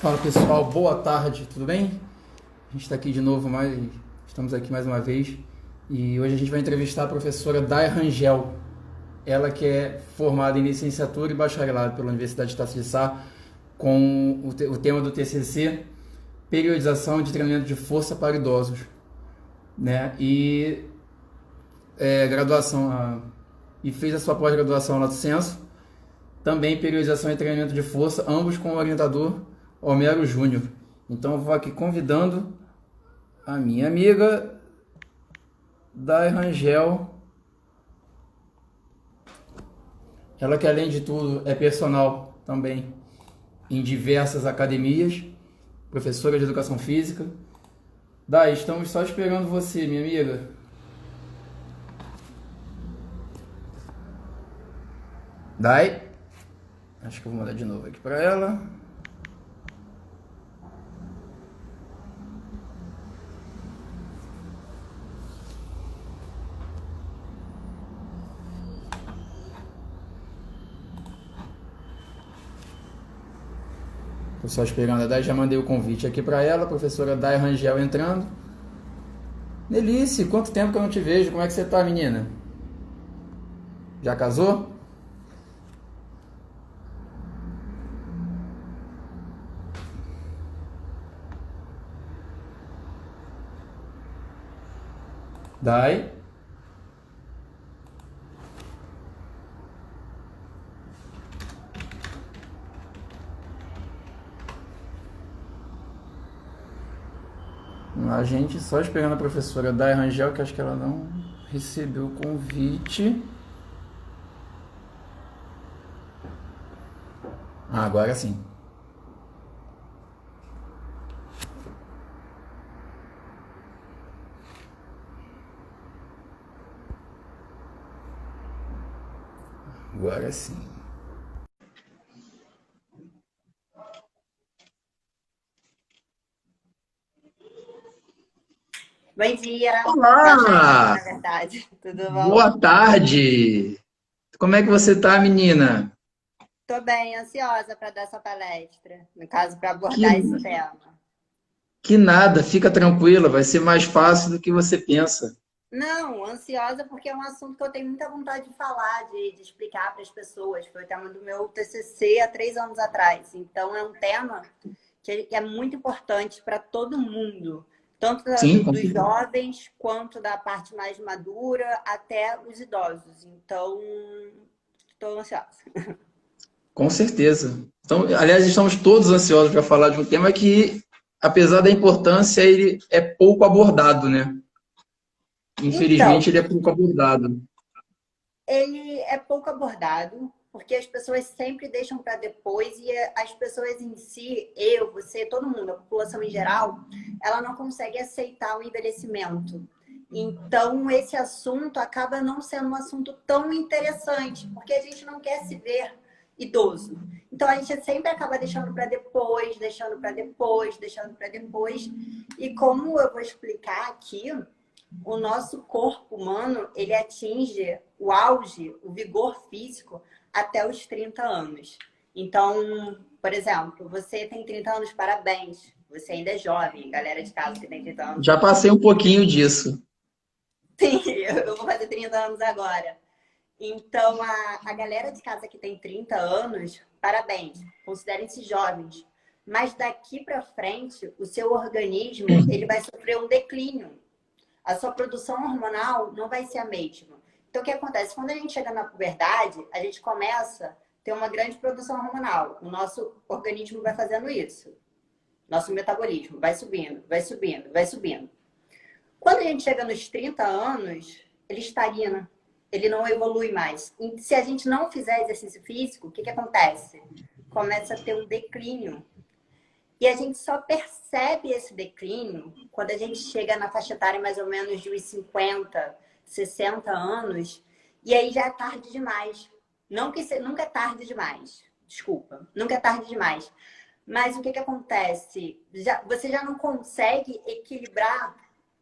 Fala pessoal, boa tarde, tudo bem? A gente está aqui de novo, estamos aqui mais uma vez e hoje a gente vai entrevistar a professora Day Rangel, ela que é formada em licenciatura e bacharelado pela Universidade de Taça de Sá com o tema do TCC, periodização de treinamento de força para idosos, né? E e fez a sua pós-graduação lá do Censo, também periodização e treinamento de força, ambos com o orientador Homero Júnior. Então eu vou aqui convidando a minha amiga Day Rangel, ela que além de tudo é personal também em diversas academias, professora de educação física. Day, estamos só esperando você, minha amiga. Day, acho que eu vou mandar de novo aqui para ela. Estou só esperando a Day, já mandei o convite aqui para ela, a professora Day Rangel entrando. Nelice, quanto tempo que eu não te vejo, como é que você tá, menina? Já casou? Day? A gente só esperando a professora Day Rangel, que acho que ela não recebeu o convite. Agora sim. Agora sim. Bom dia, boa tarde, Olá! na verdade. Tudo bom? Boa tarde! Como é que você tá, menina? Tô bem, ansiosa para dar essa palestra, no caso, para Que, abordar esse tema. que nada, fica tranquila, vai ser mais fácil do que você pensa. Não, ansiosa porque é um assunto que eu tenho muita vontade de falar, de explicar para as pessoas. Foi o tema do meu TCC há 3 anos atrás. Então, é um tema que é muito importante para todo mundo, tanto Sim, dos jovens quanto da parte mais madura até os idosos. Então, estou ansiosa. com certeza. Então, aliás, estamos todos ansiosos para falar de um tema que, apesar da importância, ele é pouco abordado, né? Infelizmente, Então, ele é pouco abordado. ele é pouco abordado, porque as pessoas sempre deixam para depois e as pessoas em si, eu, você, todo mundo, a população em geral, ela não consegue aceitar o envelhecimento. Então, esse assunto acaba não sendo um assunto tão interessante, porque a gente não quer se ver idoso. Então, a gente sempre acaba deixando para depois, deixando para depois, deixando para depois. E como eu vou explicar aqui, o nosso corpo humano, ele atinge o auge, o vigor físico, até os 30 anos. Então, por exemplo, você tem 30 anos, parabéns. Você ainda é jovem, galera de casa que tem 30 anos. Já passei um pouquinho disso. Sim, eu vou fazer 30 anos agora. Então, a galera de casa que tem 30 anos, parabéns, considerem-se jovens. Mas daqui para frente, o seu organismo, ele vai sofrer um declínio. A sua produção hormonal não vai ser a mesma. Então, o que acontece? Quando a gente chega na puberdade, a gente começa a ter uma grande produção hormonal. O nosso organismo vai fazendo isso. Nosso metabolismo vai subindo, vai subindo, vai subindo. Quando a gente chega nos 30 anos, ele estagna, ele não evolui mais. E se a gente não fizer exercício físico, o que acontece? Começa a ter um declínio. E a gente só percebe esse declínio quando a gente chega na faixa etária mais ou menos de uns 50, 60 anos, e aí já é tarde demais. Não que nunca é tarde demais, desculpa, nunca é tarde demais. Mas o que acontece? Você já não consegue equilibrar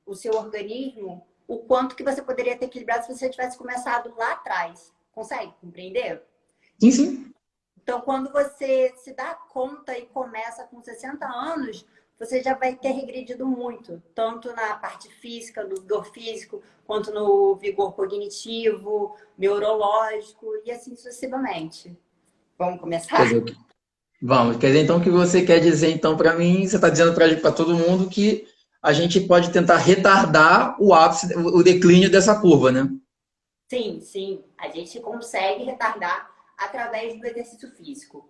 o seu organismo o quanto que você poderia ter equilibrado se você tivesse começado lá atrás. Consegue compreender? Sim, sim. Então, quando você se dá conta e começa com 60 anos, você já vai ter regredido muito, tanto na parte física, no vigor físico, quanto no vigor cognitivo, neurológico e assim sucessivamente. Vamos Quer começar? dizer, vamos. Quer dizer, então, o que você quer dizer, então, para mim, você está dizendo para todo mundo que a gente pode tentar retardar o ápice, o declínio dessa curva, né? Sim, sim. A gente consegue retardar através do exercício físico.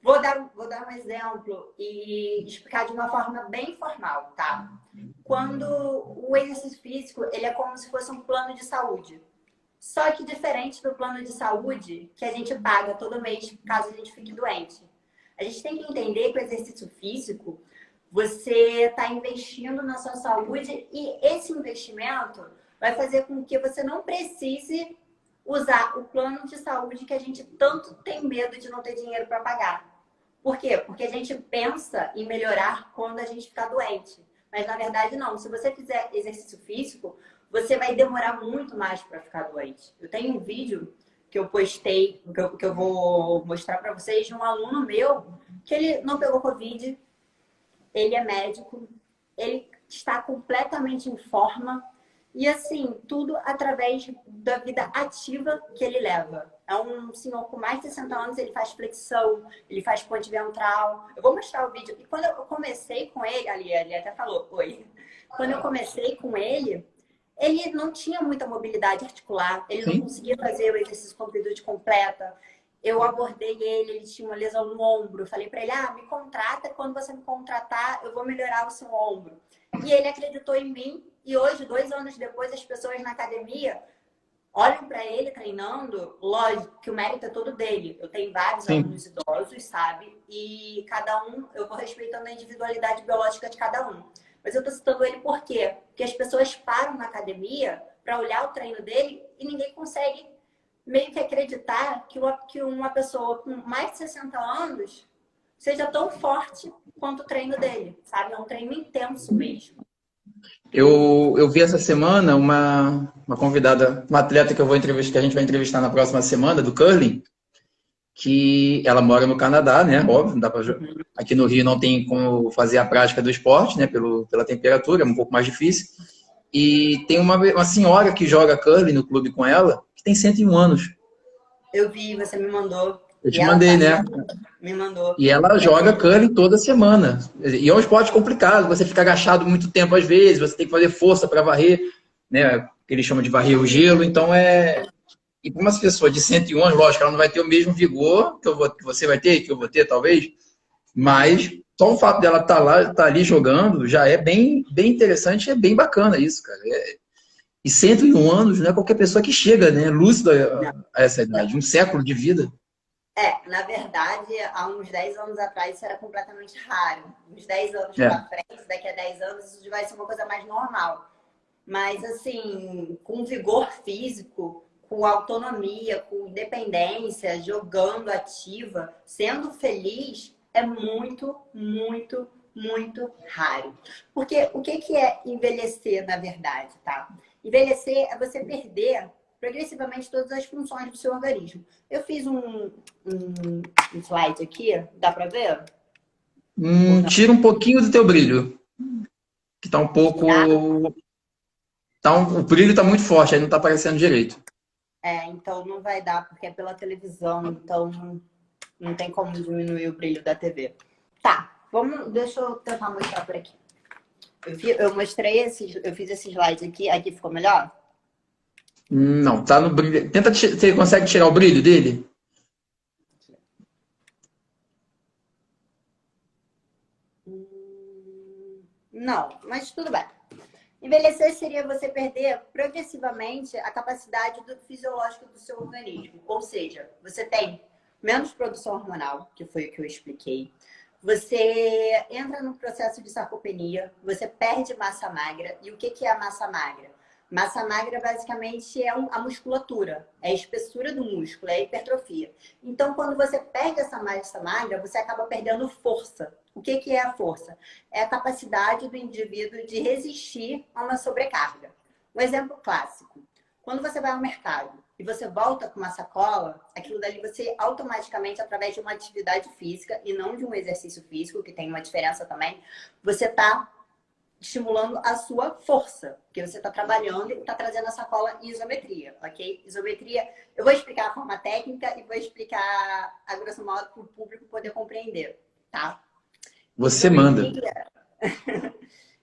Vou dar um exemplo e explicar de uma forma bem formal, tá? Quando o exercício físico, ele é como se fosse um plano de saúde. Só que diferente do plano de saúde que a gente paga todo mês caso a gente fique doente. A gente tem que entender que o exercício físico, você está investindo na sua saúde e esse investimento vai fazer com que você não precise usar o plano de saúde que a gente tanto tem medo de não ter dinheiro para pagar. Por quê? Porque a gente pensa em melhorar quando a gente ficar doente. Mas na verdade não. Se você fizer exercício físico, você vai demorar muito mais para ficar doente. Eu tenho um vídeo que eu postei, que eu vou mostrar para vocês, de um aluno meu, que ele não pegou Covid, ele é médico, ele está completamente em forma, e assim, tudo através da vida ativa que ele leva. É um senhor com mais de 60 anos, ele faz flexão, ele faz ponte ventral. Eu vou mostrar o vídeo. E quando eu comecei com ele, ali, ele até falou, oi. Quando eu comecei com ele não tinha muita mobilidade articular, ele não Sim. conseguia fazer o exercício com amplitude completa. Eu abordei ele tinha uma lesão no ombro. Falei para ele, me contrata, quando você me contratar, eu vou melhorar o seu ombro. E ele acreditou em mim. E hoje, 2 anos depois, as pessoas na academia olham para ele treinando. Lógico que o mérito é todo dele. Eu tenho vários Sim. alunos idosos, sabe? E cada um, eu vou respeitando a individualidade biológica de cada um. Mas eu tô citando ele por quê? Porque as pessoas param na academia para olhar o treino dele e ninguém consegue meio que acreditar que uma pessoa com mais de 60 anos seja tão forte quanto o treino dele, sabe? É um treino intenso mesmo. Eu vi essa semana uma convidada, uma atleta que eu vou entrevistar, que a gente vai entrevistar na próxima semana, do curling, que ela mora no Canadá, né? Óbvio, não dá pra, aqui no Rio não tem como fazer a prática do esporte, né? Pela temperatura, é um pouco mais difícil. E tem uma senhora que joga curling no clube com ela, que tem 101 anos. Eu vi, você me mandou. Eu E te ela mandei, faz. né? Me mandou. E ela joga curling toda semana. E é um esporte complicado, você fica agachado muito tempo às vezes, você tem que fazer força para varrer, né? Que eles chamam de varrer o gelo. Então é. E para uma pessoa de 101 anos, lógico, ela não vai ter o mesmo vigor que você vai ter, que eu vou ter, talvez. Mas só o fato dela estar lá, estar ali jogando, já é bem interessante, é bem bacana isso, cara. E 101 anos não é qualquer pessoa que chega, né? Lúcido a essa idade, um século de vida. Na verdade, há uns 10 anos atrás isso era completamente raro. Uns 10 anos É. para frente, daqui a 10 anos, isso vai ser uma coisa mais normal. Mas, assim, com vigor físico, com autonomia, com independência, jogando ativa, sendo feliz, é muito, muito, muito raro. Porque o que é envelhecer, na verdade, tá? Envelhecer é você perder progressivamente todas as funções do seu organismo. Eu fiz um slide aqui, dá pra ver? Tira um pouquinho do teu brilho, que tá um Tá? pouco. O brilho tá muito forte, aí não tá aparecendo direito. Então não vai dar, porque é pela televisão, então não tem como diminuir o brilho da TV. Tá, deixa eu tentar mostrar por aqui. Eu fiz esse slide aqui ficou melhor? Não, tá no brilho. Você consegue tirar o brilho dele? Não, mas tudo bem. Envelhecer seria você perder progressivamente a capacidade fisiológica do seu organismo. Ou seja, você tem menos produção hormonal, que foi o que eu expliquei. Você entra no processo de sarcopenia, você perde massa magra. E o que é a massa magra? Massa magra basicamente é a musculatura, é a espessura do músculo, é a hipertrofia. Então, quando você perde essa massa magra, você acaba perdendo força. O que é a força? É a capacidade do indivíduo de resistir a uma sobrecarga. Um exemplo clássico. Quando você vai ao mercado e você volta com uma sacola, aquilo dali você automaticamente, através de uma atividade física e não de um exercício físico, que tem uma diferença também, você está estimulando a sua força, porque você está trabalhando e está trazendo a sacola em isometria, ok? Isometria, eu vou explicar a forma técnica e vou explicar a grosso modo para o público poder compreender, tá? Você manda.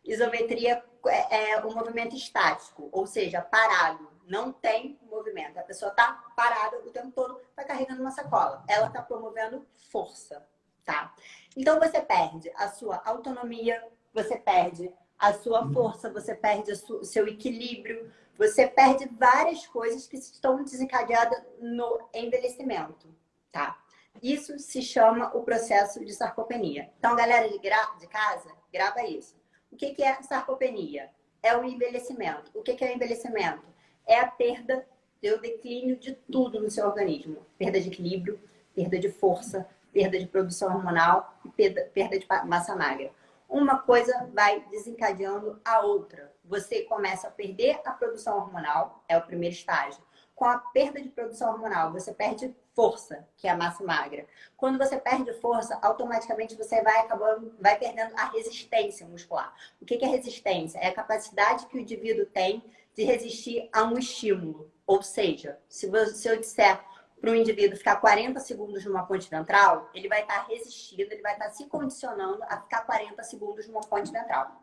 Isometria é um movimento estático, ou seja, parado. Não tem movimento. A pessoa está parada o tempo todo, está carregando uma sacola. Ela está promovendo força, tá? Então você perde a sua autonomia, você perde a sua força, você perde o seu equilíbrio, você perde várias coisas que estão desencadeadas no envelhecimento, tá? Isso se chama o processo de sarcopenia. Então, galera de casa, grava isso. O que é sarcopenia? É o envelhecimento. O que é o envelhecimento? É a perda, o declínio de tudo no seu organismo. Perda de equilíbrio, perda de força, perda de produção hormonal e perda de massa magra. Uma coisa vai desencadeando a outra. Você começa a perder a produção hormonal, é o primeiro estágio. Com a perda de produção hormonal, você perde força, que é a massa magra. Quando você perde força, automaticamente você vai perdendo a resistência muscular. O que é resistência? É a capacidade que o indivíduo tem de resistir a um estímulo. Ou seja, se eu disser para um indivíduo ficar 40 segundos numa ponte ventral, ele vai estar resistindo, ele vai estar se condicionando a ficar 40 segundos numa ponte ventral.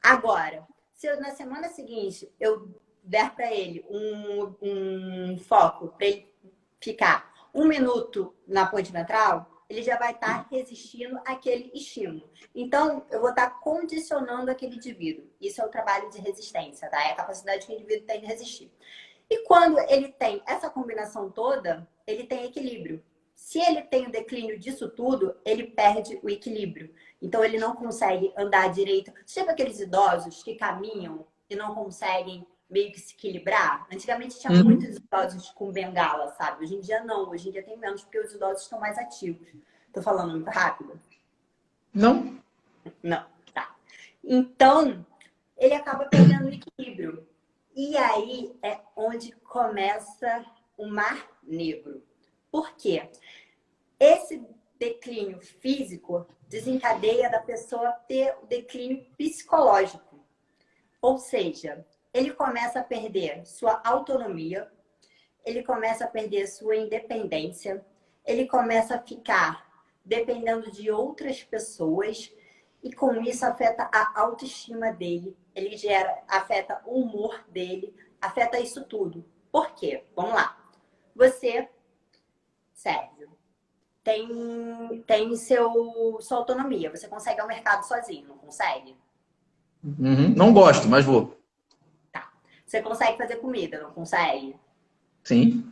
Agora, se na semana seguinte eu der para ele um foco para ele ficar 1 minuto na ponte ventral, ele já vai estar resistindo àquele estímulo. Então, eu vou estar condicionando aquele indivíduo. Isso é o trabalho de resistência, tá? É a capacidade que o indivíduo tem de resistir. E quando ele tem essa combinação toda, ele tem equilíbrio. Se ele tem o declínio disso tudo, ele perde o equilíbrio. Então, ele não consegue andar direito. Sabe aqueles idosos que caminham e não conseguem meio que se equilibrar? Antigamente tinha muitos idosos com bengala, sabe? Hoje em dia não. Hoje em dia tem menos porque os idosos estão mais ativos. Tô falando muito rápido? Não. Não, tá. Então, ele acaba perdendo o equilíbrio. E aí é onde começa o mar negro. Por quê? Esse declínio físico desencadeia da pessoa ter o declínio psicológico. Ou seja, ele começa a perder sua autonomia, ele começa a perder sua independência, ele começa a ficar dependendo de outras pessoas e com isso afeta a autoestima dele, afeta o humor dele, afeta isso tudo. Por quê? Vamos lá. Você, Sérgio, tem sua autonomia. Você consegue ir ao mercado sozinho, não consegue? Não gosto, mas vou. Tá. Você consegue fazer comida, não consegue? Sim.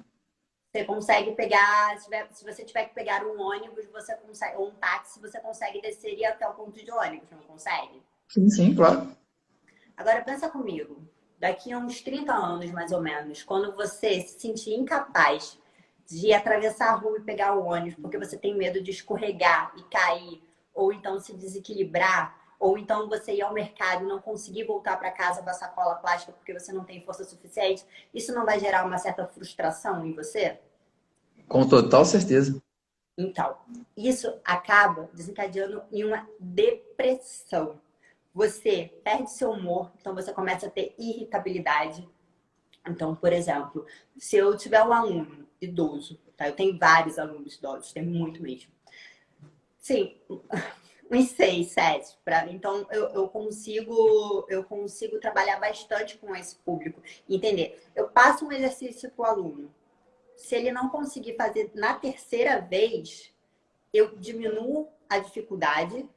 Você consegue pegar, se você tiver que pegar um ônibus, você consegue, ou um táxi, você consegue descer e ir até o ponto de ônibus, não consegue? Sim, claro. Agora pensa comigo, daqui a uns 30 anos, mais ou menos, quando você se sentir incapaz de atravessar a rua e pegar o ônibus, porque você tem medo de escorregar e cair, ou então se desequilibrar, ou então você ir ao mercado e não conseguir voltar para casa com a sacola plástica porque você não tem força suficiente, isso não vai gerar uma certa frustração em você? Com total certeza. Então, isso acaba desencadeando em uma depressão. Você perde seu humor, então você começa a ter irritabilidade. Então, por exemplo, se eu tiver um aluno idoso, tá? Eu tenho vários alunos idosos, tem muito mesmo. Sim, uns 6, 7. Então, eu consigo trabalhar bastante com esse público. Entender. Eu passo um exercício para o aluno. Se ele não conseguir fazer na terceira vez, eu diminuo a dificuldade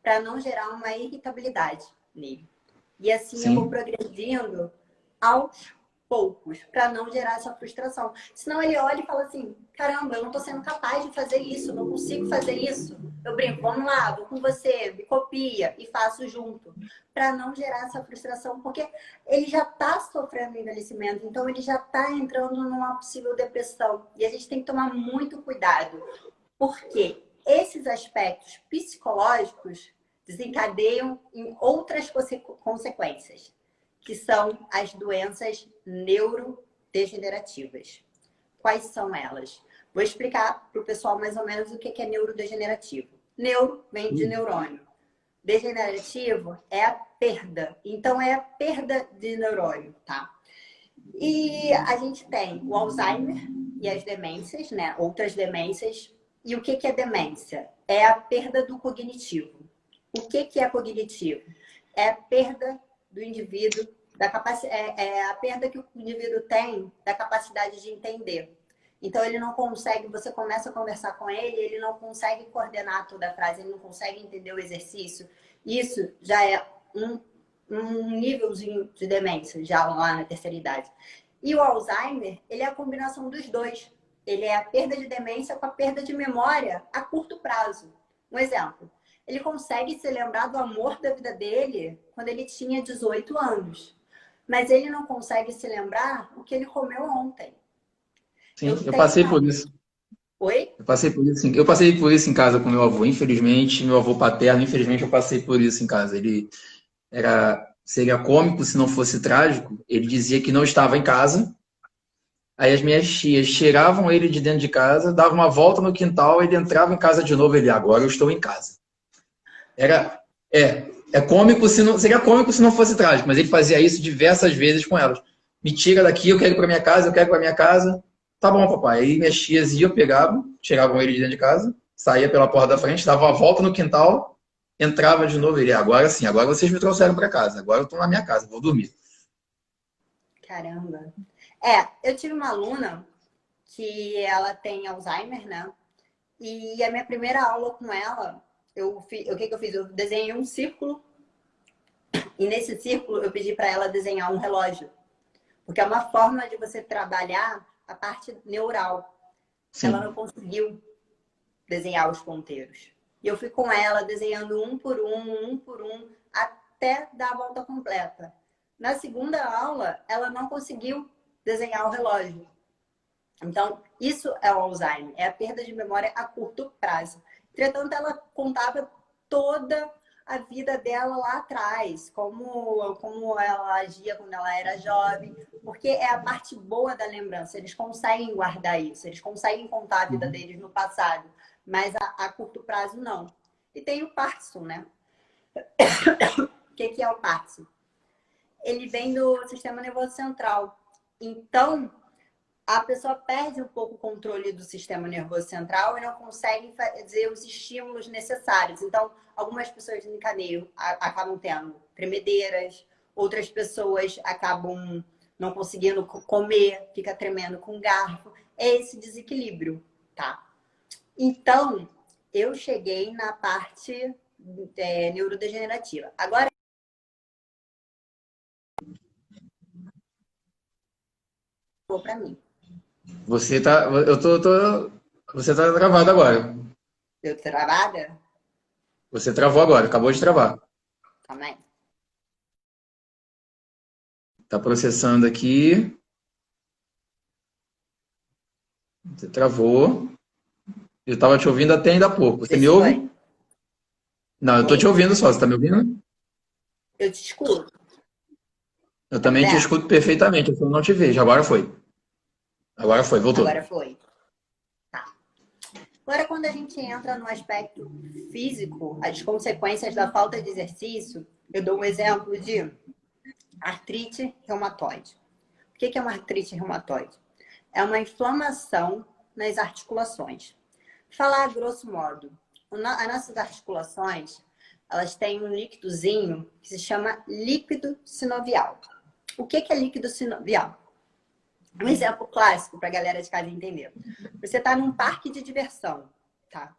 para não gerar uma irritabilidade nele. E assim eu vou Sim. progredindo aos poucos, para não gerar essa frustração. Senão ele olha e fala assim, caramba, eu não estou sendo capaz de fazer isso, não consigo fazer isso. Eu brinco, vamos lá, vou com você, me copia e faço junto. Para não gerar essa frustração, porque ele já está sofrendo envelhecimento, então ele já está entrando numa possível depressão. E a gente tem que tomar muito cuidado, porque esses aspectos psicológicos desencadeiam em outras consequências, que são as doenças neurodegenerativas. Quais são elas? Vou explicar para o pessoal mais ou menos o que é neurodegenerativo. Neuro vem de neurônio. Degenerativo é a perda. Então, é a perda de neurônio, tá? E a gente tem o Alzheimer e as demências, né? Outras demências. E o que é demência? É a perda do cognitivo. O que é cognitivo? É a perda do indivíduo, é a perda que o indivíduo tem da capacidade de entender. Então, ele não consegue, você começa a conversar com ele, ele não consegue coordenar toda a frase, ele não consegue entender o exercício. Isso já é um nívelzinho de demência, já lá na terceira idade. E o Alzheimer, ele é a combinação dos dois. Ele é a perda de demência com a perda de memória a curto prazo. Um exemplo, ele consegue se lembrar do amor da vida dele quando ele tinha 18 anos. Mas ele não consegue se lembrar o que ele comeu ontem. Sim, eu passei por isso. Oi? Eu passei por isso, eu passei por isso em casa com meu avô, infelizmente, meu avô paterno, infelizmente eu passei por isso em casa. Ele seria cômico se não fosse trágico. Ele dizia que não estava em casa. Aí as minhas tias tiravam ele de dentro de casa, davam uma volta no quintal, ele entrava em casa de novo, ele, agora eu estou em casa. Era, é cômico se não, seria cômico se não fosse trágico, mas ele fazia isso diversas vezes com elas. Me tira daqui, eu quero ir para minha casa, eu quero ir para minha casa. Tá bom, papai. Aí minhas tias iam, pegavam, tiravam ele de dentro de casa, saía pela porta da frente, dava uma volta no quintal, entrava de novo, ele, agora sim, agora vocês me trouxeram para casa, agora eu estou na minha casa, vou dormir. Caramba. Eu tive uma aluna que ela tem Alzheimer, né? E a minha primeira aula com ela, o que eu fiz? Eu desenhei um círculo e nesse círculo eu pedi para ela desenhar um relógio. Porque é uma forma de você trabalhar a parte neural. Sim. Ela não conseguiu desenhar os ponteiros. E eu fui com ela desenhando um por um, até dar a volta completa. Na segunda aula, ela não conseguiu desenhar o relógio. Então, isso é o Alzheimer, é a perda de memória a curto prazo. Entretanto, ela contava toda a vida dela lá atrás, como ela agia quando ela era jovem, porque é a parte boa da lembrança. Eles conseguem guardar isso, eles conseguem contar a vida deles no passado, mas a curto prazo não. E tem o Parkinson, né? O que é o Parkinson? Ele vem do sistema nervoso central. Então, a pessoa perde um pouco o controle do sistema nervoso central e não consegue fazer os estímulos necessários. Então, algumas pessoas desencadeiam, acabam tendo tremedeiras, outras pessoas acabam não conseguindo comer, fica tremendo com garfo. É esse desequilíbrio, tá? Então, eu cheguei na parte neurodegenerativa. Agora, para mim. Você tá travado agora. Eu travada? Você travou agora, acabou de travar. Calma aí. Tá processando aqui. Você travou. Eu estava te ouvindo até ainda há pouco. Você me ouve? Não, eu tô te ouvindo só. Você tá me ouvindo? Eu te escuto. Eu também te escuto perfeitamente. Eu só não te vejo. Agora foi. Agora foi, voltou. Agora foi. Tá. Agora, quando a gente entra no aspecto físico, as consequências da falta de exercício, eu dou um exemplo de artrite reumatoide. O que é uma artrite reumatoide? É uma inflamação nas articulações. Falar a grosso modo, as nossas articulações, elas têm um líquidozinho que se chama líquido sinovial. O que é líquido sinovial? Um exemplo clássico para a galera de casa entender. Você está num parque de diversão, tá?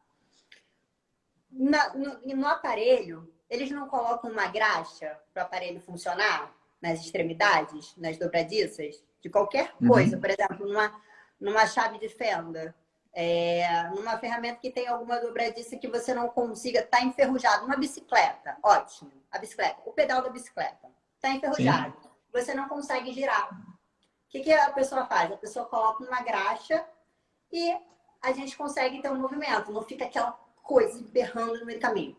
No aparelho, eles não colocam uma graxa para o aparelho funcionar nas extremidades, nas dobradiças, de qualquer coisa. Uhum. Por exemplo, numa chave de fenda, numa ferramenta que tem alguma dobradiça que você não consiga, está enferrujado. Uma bicicleta, ótimo. A bicicleta, o pedal da bicicleta está enferrujado. Sim. Você não consegue girar. O que a pessoa faz? A pessoa coloca uma graxa e a gente consegue ter um movimento. Não fica aquela coisa berrando no meio do caminho.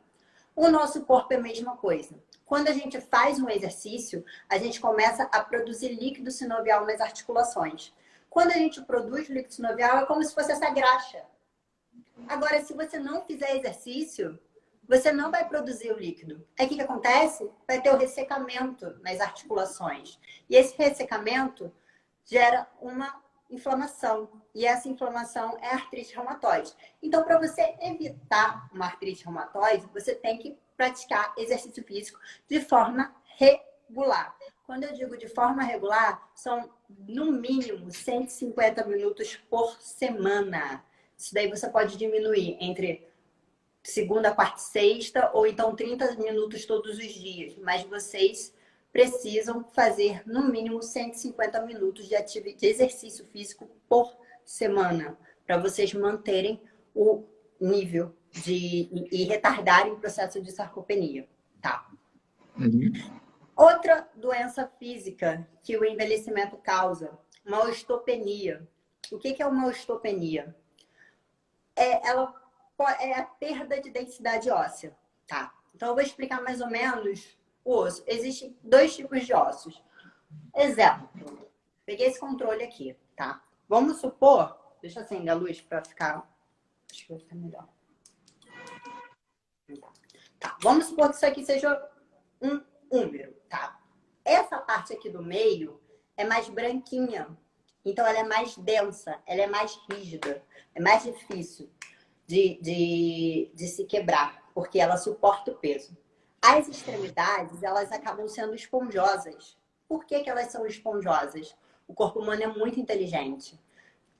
O nosso corpo é a mesma coisa. Quando a gente faz um exercício, a gente começa a produzir líquido sinovial nas articulações. Quando a gente produz líquido sinovial, é como se fosse essa graxa. Agora, se você não fizer exercício, você não vai produzir o líquido. Aí o que acontece? Vai ter o ressecamento nas articulações. E esse ressecamento gera uma inflamação. E essa inflamação é a artrite reumatoide. Então, para você evitar uma artrite reumatoide, você tem que praticar exercício físico de forma regular. Quando eu digo de forma regular, são no mínimo 150 minutos por semana. Isso daí você pode diminuir entre segunda, quarta e sexta, ou então 30 minutos todos os dias. Mas vocês precisam fazer no mínimo 150 minutos de exercício físico por semana, para vocês manterem o nível e retardarem o processo de sarcopenia. Tá? Uhum. Outra doença física que o envelhecimento causa, uma osteopenia. O que é uma osteopenia? É a perda de densidade óssea. Tá? Então, eu vou explicar mais ou menos o osso. Existem 2 tipos de ossos. Exemplo. Peguei esse controle aqui, tá? Vamos supor... Deixa eu acender a luz para ficar... Acho que vai ficar melhor. Tá. Vamos supor que isso aqui seja um úmero, tá? Essa parte aqui do meio é mais branquinha. Então, ela é mais densa, ela é mais rígida. É mais difícil de se quebrar, porque ela suporta o peso. As extremidades, elas acabam sendo esponjosas. Por que elas são esponjosas? O corpo humano é muito inteligente.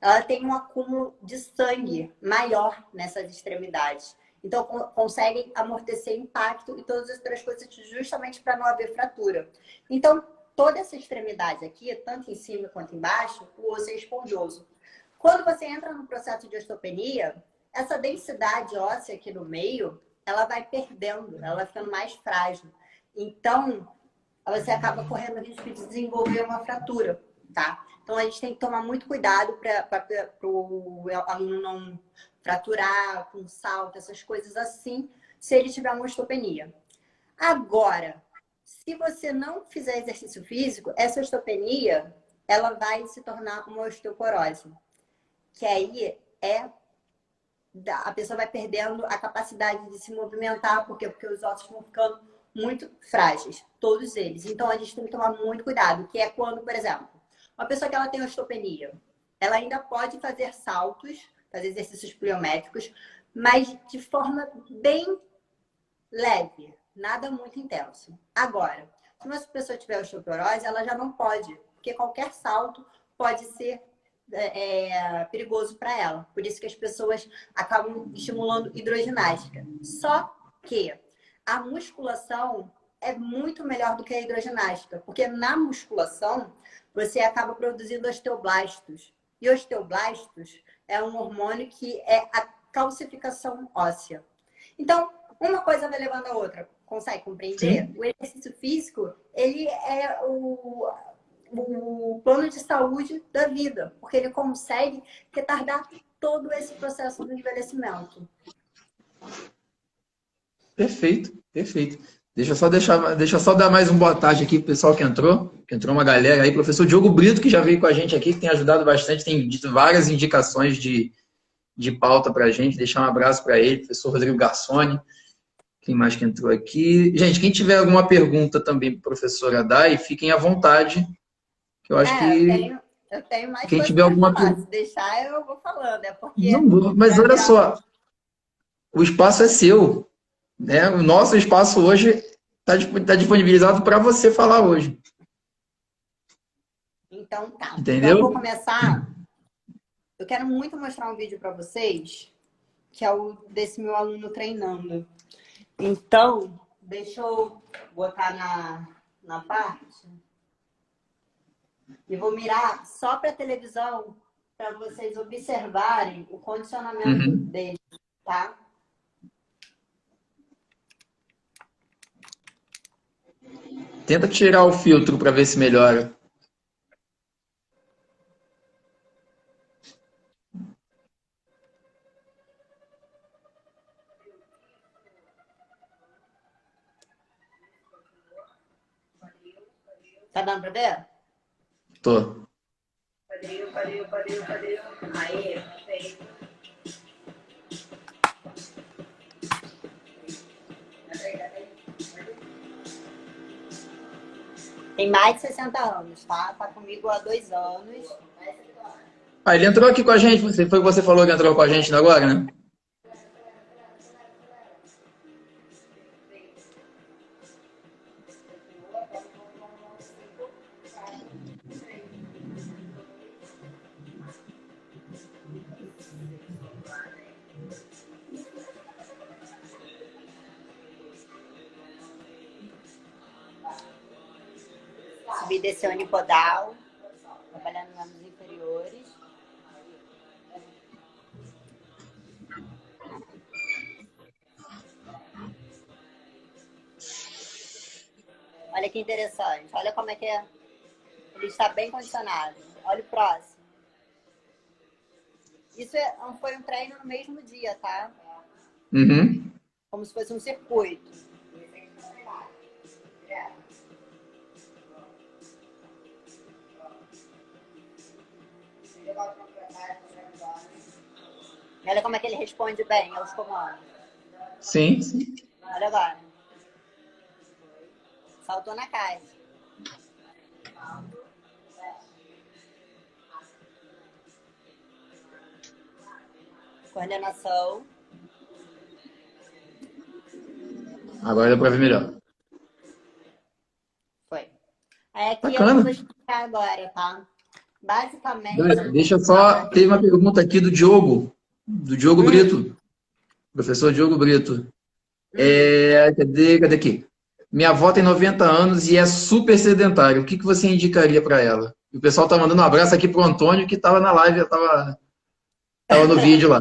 Ela tem um acúmulo de sangue maior nessas extremidades. Então, conseguem amortecer impacto e todas as outras coisas justamente para não haver fratura. Então, toda essa extremidade aqui, tanto em cima quanto embaixo, o osso é esponjoso. Quando você entra no processo de osteopenia, essa densidade óssea aqui no meio, ela vai perdendo, ela vai ficando mais frágil. Então, você acaba correndo o risco de desenvolver uma fratura, tá? Então, a gente tem que tomar muito cuidado para o aluno não fraturar com salto, essas coisas assim, se ele tiver uma osteopenia. Agora, se você não fizer exercício físico, essa osteopenia, ela vai se tornar uma osteoporose. Que aí a pessoa vai perdendo a capacidade de se movimentar, porque os ossos vão ficando muito frágeis, todos eles. Então, a gente tem que tomar muito cuidado, que é quando, por exemplo, uma pessoa que ela tem osteopenia, ela ainda pode fazer saltos, fazer exercícios pliométricos, mas de forma bem leve, nada muito intenso. Agora, se uma pessoa tiver osteoporose, ela já não pode, porque qualquer salto pode ser perigoso para ela. Por isso que as pessoas acabam estimulando hidroginástica. Só que a musculação é muito melhor do que a hidroginástica, porque na musculação você acaba produzindo osteoblastos. E osteoblastos é um hormônio que é a calcificação óssea. Então, uma coisa vai levando a outra. Consegue compreender? Sim. O exercício físico, ele é o plano de saúde da vida, porque ele consegue retardar todo esse processo do envelhecimento. Perfeito, perfeito. Deixa eu só dar mais uma boa tarde aqui pro pessoal que entrou uma galera aí, professor Diogo Brito, que já veio com a gente aqui, que tem ajudado bastante, tem dito várias indicações de pauta pra gente, deixar um abraço para ele, professor Rodrigo Garçoni, quem mais que entrou aqui? Gente, quem tiver alguma pergunta também para a professora Dai, fiquem à vontade, que eu acho que eu tenho mais quem coisas tiver para alguma falar. pergunta... Se deixar, eu vou falando. É porque Não, mas olha só, o espaço é seu, né? O nosso espaço hoje está disponibilizado para você falar hoje. Então tá. Entendeu? Então eu vou começar. Eu quero muito mostrar um vídeo para vocês que é o desse meu aluno treinando. Então, deixa eu botar na parte e vou mirar só para a televisão para vocês observarem o condicionamento Uhum. dele, tá? Tenta tirar o filtro para ver se melhora. Tá dando para ver? Tô. Aí, feito. Tem mais de 60 anos, tá? Tá comigo há 2 anos. Ah, ele entrou aqui com a gente. Foi o que você falou que entrou com a gente agora, né? Subir e descer unipodal, trabalhando nos membros inferiores. Olha que interessante. Olha como é que é. Ele está bem condicionado. Olha o próximo. Isso foi um treino no mesmo dia, tá? Uhum. Como se fosse um circuito. Olha como é que ele responde bem aos comandos. Sim, sim. Olha agora. Saltou na caixa. Coordenação. Agora dá para ver melhor. Foi. Aí aqui eu Bacana. vou explicar agora, tá? Basicamente... Deixa eu só. Teve uma pergunta aqui do Diogo Brito. Professor Diogo Brito. Cadê aqui? Minha avó tem 90 anos e é super sedentária. O que você indicaria para ela? E o pessoal tá mandando um abraço aqui pro Antônio, que estava na live, tava no vídeo lá.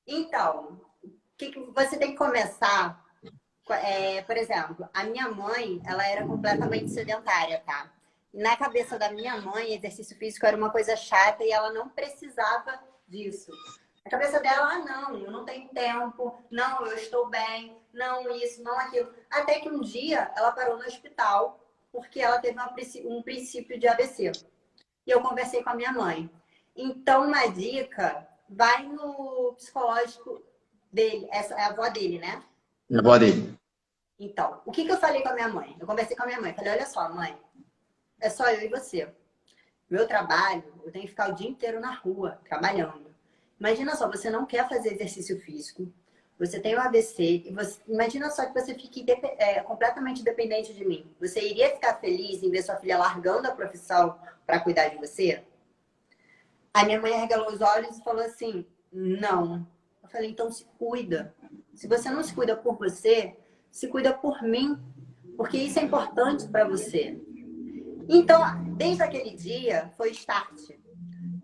Então, o que você tem que começar... por exemplo, a minha mãe, ela era completamente sedentária, tá? E na cabeça da minha mãe, exercício físico era uma coisa chata e ela não precisava disso. Na cabeça dela, não, eu não tenho tempo, não, eu estou bem, não isso, não aquilo. Até que um dia ela parou no hospital porque ela teve um princípio de AVC. E eu conversei com a minha mãe. Então, uma dica, vai no psicológico dele, essa é a avó dele, né? A avó dele. Então, o que eu falei com a minha mãe? Eu conversei com a minha mãe. Falei, olha só, mãe, é só eu e você. Meu trabalho, eu tenho que ficar o dia inteiro na rua, trabalhando. Imagina só, você não quer fazer exercício físico, você tem um AVC, e imagina só que você fique completamente dependente de mim. Você iria ficar feliz em ver sua filha largando a profissão para cuidar de você? A minha mãe arregalou os olhos e falou assim, não. Eu falei, então se cuida. Se você não se cuida por você, se cuida por mim, porque isso é importante para você. Então, desde aquele dia, foi start.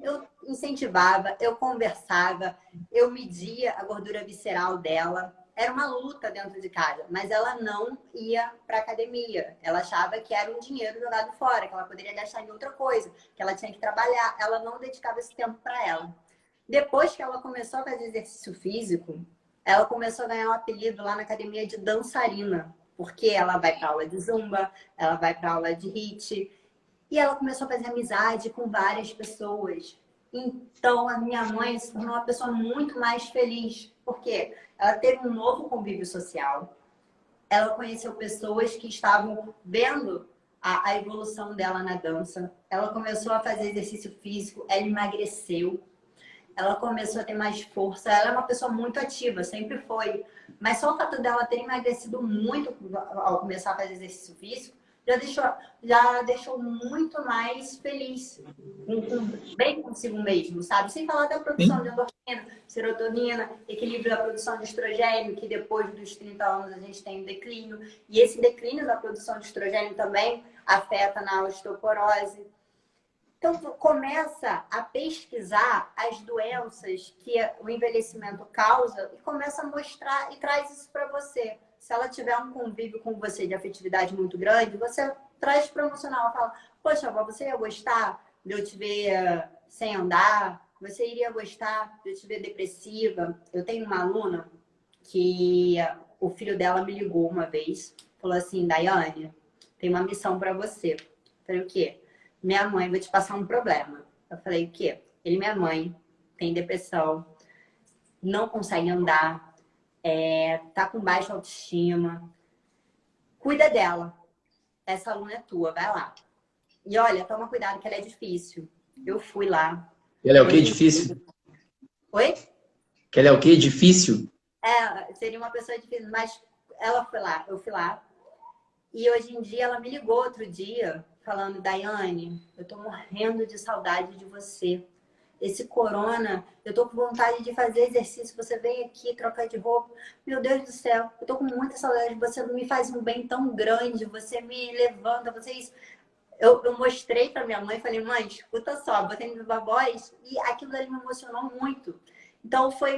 Eu incentivava, eu conversava, eu media a gordura visceral dela. Era uma luta dentro de casa, mas ela não ia para academia. Ela achava que era um dinheiro jogado fora, que ela poderia gastar em outra coisa, que ela tinha que trabalhar. Ela não dedicava esse tempo para ela. Depois que ela começou a fazer exercício físico, ela começou a ganhar um apelido lá na academia de dançarina, porque ela vai para aula de zumba, ela vai para aula de HIIT, e ela começou a fazer amizade com várias pessoas. Então, a minha mãe se tornou uma pessoa muito mais feliz, porque ela teve um novo convívio social, ela conheceu pessoas que estavam vendo a evolução dela na dança, ela começou a fazer exercício físico, ela emagreceu, ela começou a ter mais força. Ela é uma pessoa muito ativa, sempre foi. Mas só o fato dela ter emagrecido muito ao começar a fazer exercício físico já deixou muito mais feliz, bem consigo mesmo, sabe? Sem falar da produção de endorfina, serotonina, equilíbrio da produção de estrogênio, que depois dos 30 anos a gente tem um declínio. E esse declínio da produção de estrogênio também afeta na osteoporose. Então, começa a pesquisar as doenças que o envelhecimento causa e começa a mostrar e traz isso para você. Se ela tiver um convívio com você de afetividade muito grande, você traz promocional. Fala, poxa, avó, você ia gostar de eu te ver sem andar? Você iria gostar de eu te ver depressiva? Eu tenho uma aluna que o filho dela me ligou uma vez, falou assim, Daiane, tem uma missão para você. Eu falei, o quê? Minha mãe vai te passar um problema. Eu falei, o quê? Ele e minha mãe tem depressão, não consegue andar, tá com baixa autoestima. Cuida dela. Essa aluna é tua, vai lá. E olha, toma cuidado que ela é difícil. Eu fui lá. Ela é o quê? Difícil? Oi? Que ela é o quê? Difícil? Seria uma pessoa difícil, mas ela foi lá, eu fui lá. E hoje em dia ela me ligou outro dia, falando, Daiane, eu tô morrendo de saudade de você. Esse corona, eu tô com vontade de fazer exercício, você vem aqui trocar de roupa. Meu Deus do céu, eu tô com muita saudade de você, me faz um bem tão grande, você me levanta, você isso. Eu mostrei pra minha mãe, falei, mãe, escuta só, botei no viva voz e aquilo ali me emocionou muito. Então foi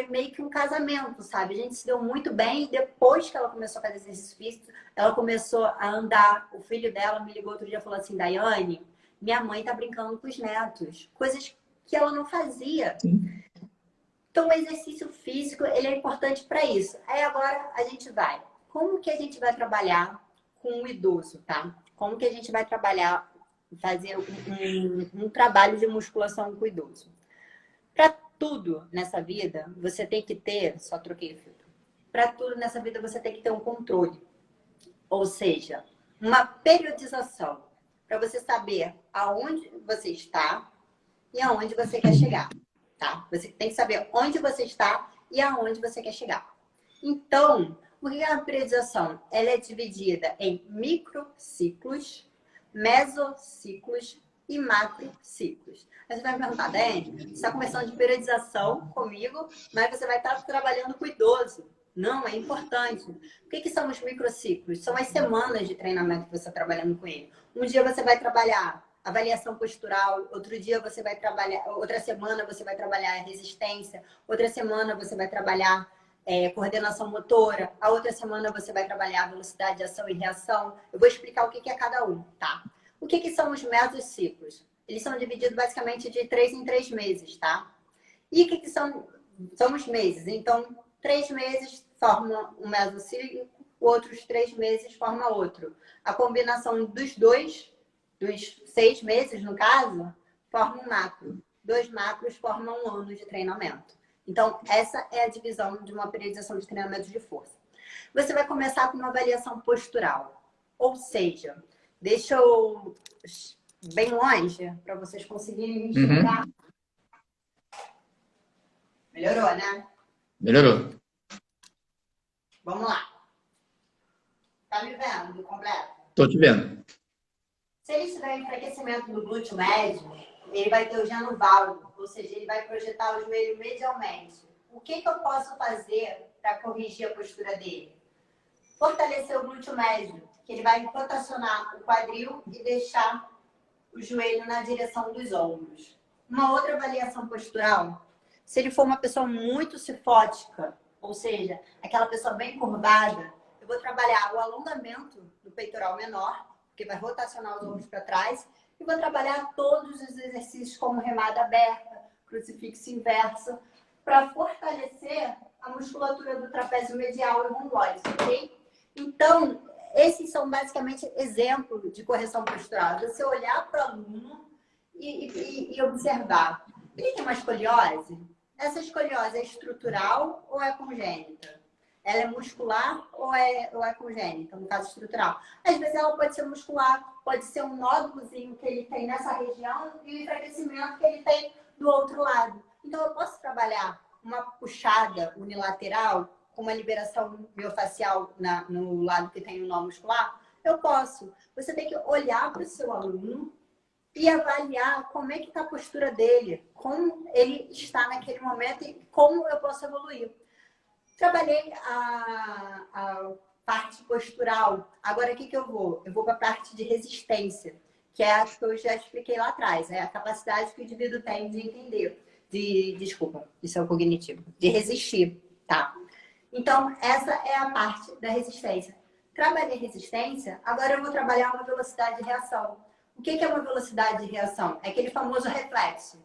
meio que um casamento, sabe? A gente se deu muito bem e depois que ela começou a fazer exercício físico, ela começou a andar. O filho dela me ligou outro dia e falou assim, Daiane, minha mãe tá brincando com os netos. Coisas que ela não fazia. Então o exercício físico, ele é importante para isso. Aí agora a gente vai. Como que a gente vai trabalhar com o idoso, tá? Como que a gente vai trabalhar, fazer um trabalho de musculação com o idoso? Para tudo nessa vida, você tem que ter... Só troquei o filtro. Para tudo nessa vida, você tem que ter um controle. Ou seja, uma periodização. Para você saber aonde você está e aonde você quer chegar. Tá? Você tem que saber onde você está e aonde você quer chegar. Então, o que é uma periodização? Ela é dividida em microciclos, mesociclos e macrociclos. Aí você vai me perguntar, Dani, você está começando de periodização comigo, mas você vai estar trabalhando com o idoso. Não, é importante. O que são os microciclos? São as semanas de treinamento que você está trabalhando com ele. Um dia você vai trabalhar avaliação postural, outro dia você vai trabalhar, outra semana você vai trabalhar resistência, outra semana você vai trabalhar coordenação motora, a outra semana você vai trabalhar velocidade de ação e reação. Eu vou explicar o que é cada um, tá? O que são os mesociclos? Eles são divididos basicamente de 3 em 3 meses, tá? E o que são os meses? Então, 3 meses formam um mesociclo, outros 3 meses formam outro. A combinação dos 6 meses, no caso, forma um macro. 2 macros formam um ano de treinamento. Então, essa é a divisão de uma periodização de treinamento de força. Você vai começar com uma avaliação postural. Ou seja, deixa eu bem longe, para vocês conseguirem me enxergar. Melhorou, né? Melhorou. Vamos lá. Tá me vendo completo? Tô te vendo. Se ele tiver enfraquecimento do glúteo médio, ele vai ter o geno valgo, ou seja, ele vai projetar o joelho medialmente. O que eu posso fazer para corrigir a postura dele? Fortalecer o glúteo médio, que ele vai rotacionar o quadril e deixar o joelho na direção dos ombros. Uma outra avaliação postural, se ele for uma pessoa muito cifótica, ou seja, aquela pessoa bem curvada, eu vou trabalhar o alongamento do peitoral menor, que vai rotacionar os ombros para trás, e vou trabalhar todos os exercícios como remada aberta, crucifixo inverso, para fortalecer a musculatura do trapézio medial e romboide, ok? Então, esses são basicamente exemplos de correção postural. Você olhar para o aluno e observar. Ele tem uma escoliose? Essa escoliose é estrutural ou é congênita? Ela é muscular ou é congênita, no caso estrutural? Às vezes ela pode ser muscular, pode ser um nódulozinho que ele tem nessa região e o enfraquecimento que ele tem do outro lado. Então eu posso trabalhar uma puxada unilateral com uma liberação miofacial no lado que tem o nó muscular? Eu posso. Você tem que olhar para o seu aluno e avaliar como é que está a postura dele, como ele está naquele momento e como eu posso evoluir. Trabalhei a parte postural. Agora, o que eu vou? Eu vou para a parte de resistência, que é a que eu já expliquei lá atrás. É a capacidade que o indivíduo tem de entender. Desculpa, isso é o cognitivo. De resistir, tá? Então, essa é a parte da resistência. Trabalhei resistência, agora eu vou trabalhar uma velocidade de reação. O que é uma velocidade de reação? É aquele famoso reflexo.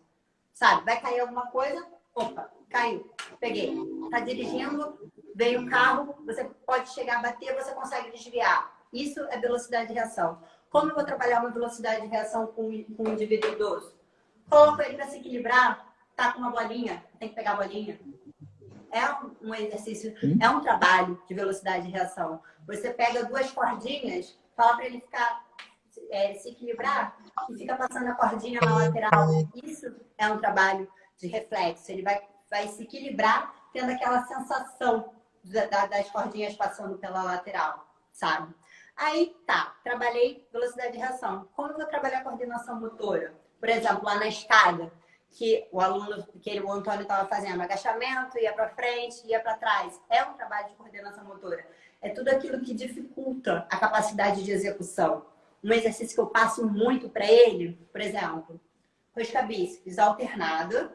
Sabe? Vai cair alguma coisa, opa, caiu, peguei. Tá dirigindo, veio um carro, você pode chegar a bater, você consegue desviar. Isso é velocidade de reação. Como eu vou trabalhar uma velocidade de reação com um indivíduo idoso? Coloco ele para se equilibrar, tá com uma bolinha, tem que pegar a bolinha. É um exercício, é um trabalho de velocidade de reação. Você pega duas cordinhas, fala para ele ficar, se equilibrar e fica passando a cordinha na lateral. Isso é um trabalho de reflexo. Ele vai se equilibrar tendo aquela sensação das cordinhas passando pela lateral, sabe? Aí, tá, trabalhei velocidade de reação. Como eu vou trabalhar coordenação motora? Por exemplo, lá na escada, que o aluno, que o Antônio estava fazendo agachamento, ia para frente, ia para trás. É um trabalho de coordenação motora. É tudo aquilo que dificulta a capacidade de execução. Um exercício que eu passo muito para ele, por exemplo, rosca bíceps alternado. Vou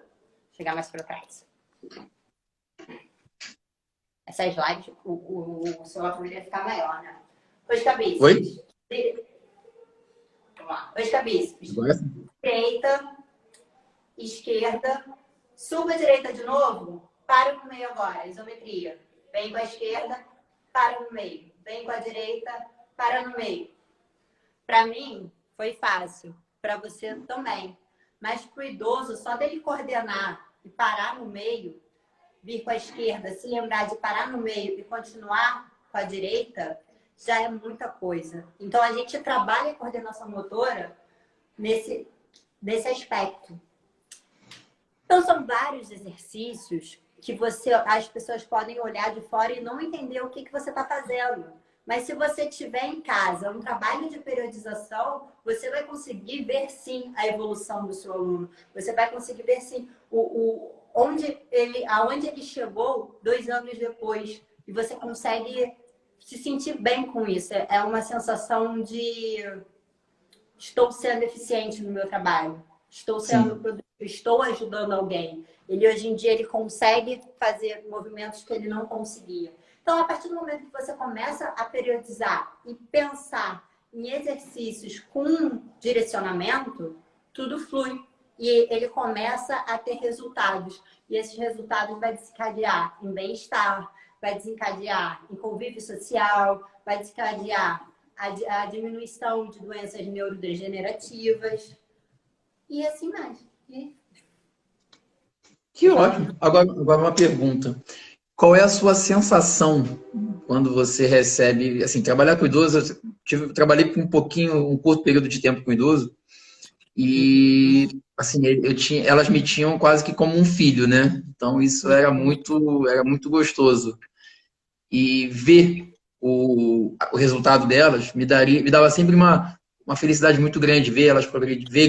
chegar mais para trás. Essa slide, o celular poderia ficar maior, né? Rosca bíceps. Oi? Vamos lá. Rosca bíceps. Direita, esquerda. Suba a direita de novo. Para no meio agora. Isometria. Vem com a esquerda, para no meio. Vem com a direita, para no meio. Para mim, foi fácil. Para você também. Mas para o idoso, só dele coordenar e parar no meio, vir com a esquerda, se lembrar de parar no meio e continuar com a direita, já é muita coisa. Então, a gente trabalha a coordenação motora nesse aspecto. Então, são vários exercícios que as pessoas podem olhar de fora e não entender o que você está fazendo. Mas se você tiver em casa um trabalho de periodização, você vai conseguir ver sim a evolução do seu aluno. Você vai conseguir ver sim aonde ele chegou 2 anos depois. E você consegue se sentir bem com isso. É uma sensação de estou sendo eficiente no meu trabalho. Estou sendo produtivo, estou ajudando alguém. Ele hoje em dia ele consegue fazer movimentos que ele não conseguia. Então, a partir do momento que você começa a periodizar e pensar em exercícios com direcionamento, tudo flui. E ele começa a ter resultados. E esses resultados vai desencadear em bem-estar, vai desencadear em convívio social, vai desencadear a diminuição de doenças neurodegenerativas e assim mais. Que ótimo. Agora uma pergunta. Qual é a sua sensação quando você recebe, assim, trabalhar com idoso? Trabalhei por um curto período de tempo com idoso e, assim, elas me tinham quase que como um filho, né? Então isso era muito gostoso. E ver o resultado delas me dava sempre uma felicidade muito grande, ver elas progredindo